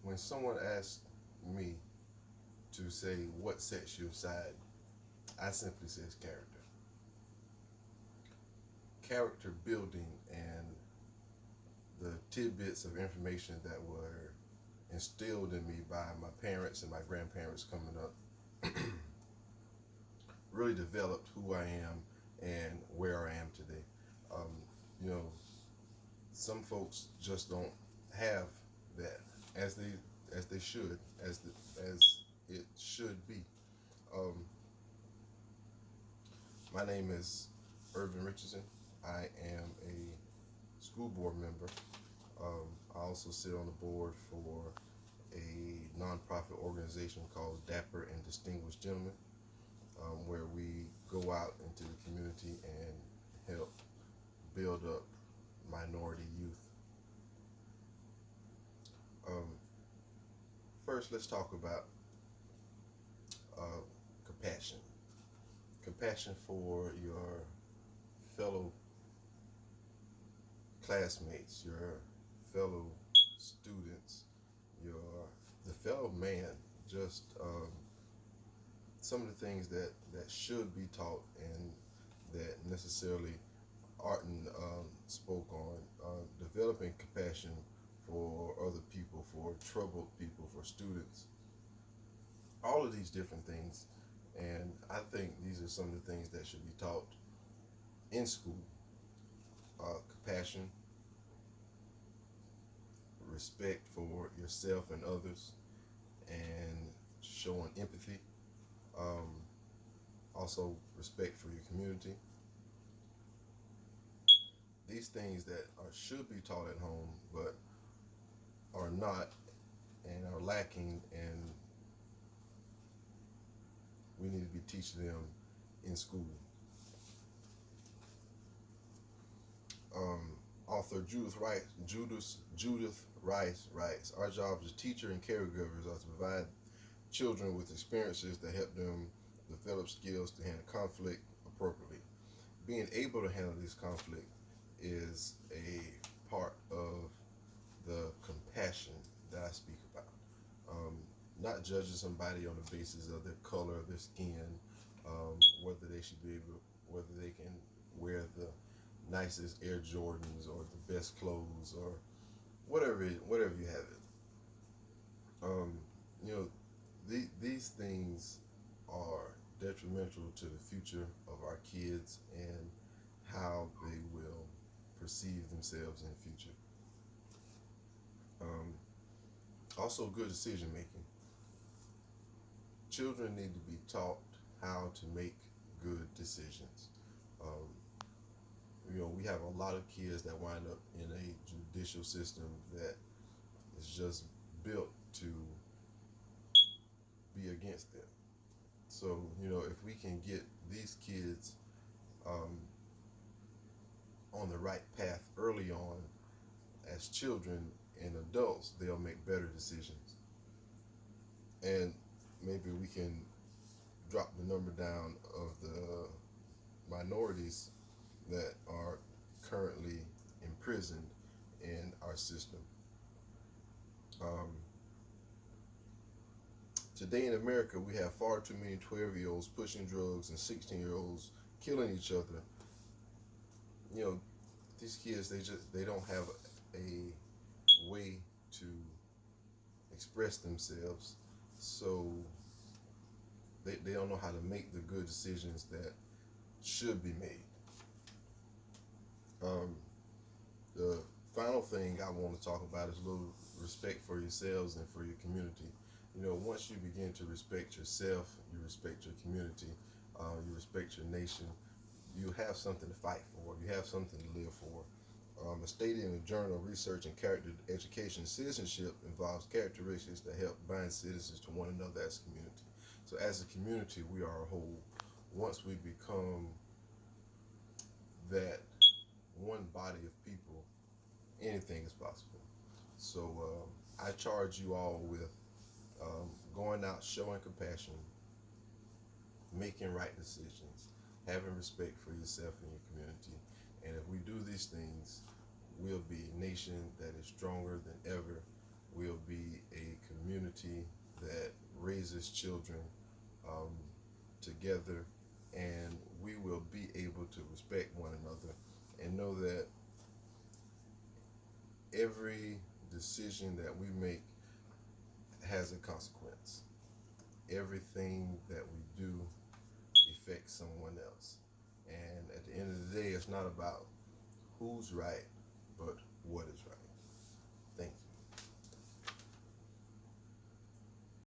when someone asks me to say what sets you aside, I simply says character. Character building and the tidbits of information that were instilled in me by my parents and my grandparents coming up really developed who I am and where I am today. Um, you know, some folks just don't have that as they should, as it should be. Um, my name is Irvin Richardson. I am a school board member. I also sit on the board for a nonprofit organization called Dapper and Distinguished Gentlemen, where we go out into the community and help build up minority youth. Um, First, let's talk about uh, compassion. Compassion for your fellow classmates, your fellow students, your the fellow man. Just some of the things that should be taught and that necessarily Arden spoke on, developing compassion for other people, for troubled people, for students, all of these different things. And I think these are some of the things that should be taught in school. Compassion, respect for yourself and others, and showing empathy. Um, Also, respect for your community. These things that should be taught at home, but are not and are lacking, and we need to be teaching them in school. Author Judith Rice writes, "Our job as teacher and caregivers are to provide children with experiences that help them develop skills to handle conflict appropriately. Being able to handle this conflict is a part of the compassion that I speak about. Um, Not judging somebody on the basis of their color, their skin, whether they should be able, whether they can wear the nicest Air Jordans or the best clothes or whatever you have it. Um, you know, these things are detrimental to the future of our kids and how they will perceive themselves in the future. Um, Also, good decision making. Children need to be taught how to make good decisions. Um, we have a lot of kids that wind up in a judicial system that is just built to be against them. So, if we can get these kids um, on the right path early on as children and adults, they'll make better decisions. And maybe we can drop the number down of the minorities that are currently imprisoned in our system. Um, Today in America, we have far too many 12-year-olds pushing drugs and 16-year-olds killing each other. You know, these kids, they don't have a way to express themselves, so they don't know how to make the good decisions that should be made. Um, the final thing I want to talk about is a little respect for yourselves and for your community. Once you begin to respect yourself, you respect your community, you respect your nation, you have something to fight for, you have something to live for. As stated in the Journal of Research and Character Education, citizenship involves characteristics that help bind citizens to one another as a community. So as a community, we are a whole. Once we become that one body of people, anything is possible. So I charge you all with going out, showing compassion, making right decisions, having respect for yourself and your community. And if we do these things, we'll be a nation that is stronger than ever, we'll be a community that raises children um, together, and we will be able to respect one another and know that every decision that we make has a consequence. Everything that we do affects someone else. And at the end of the day, it's not about who's right, but what is right.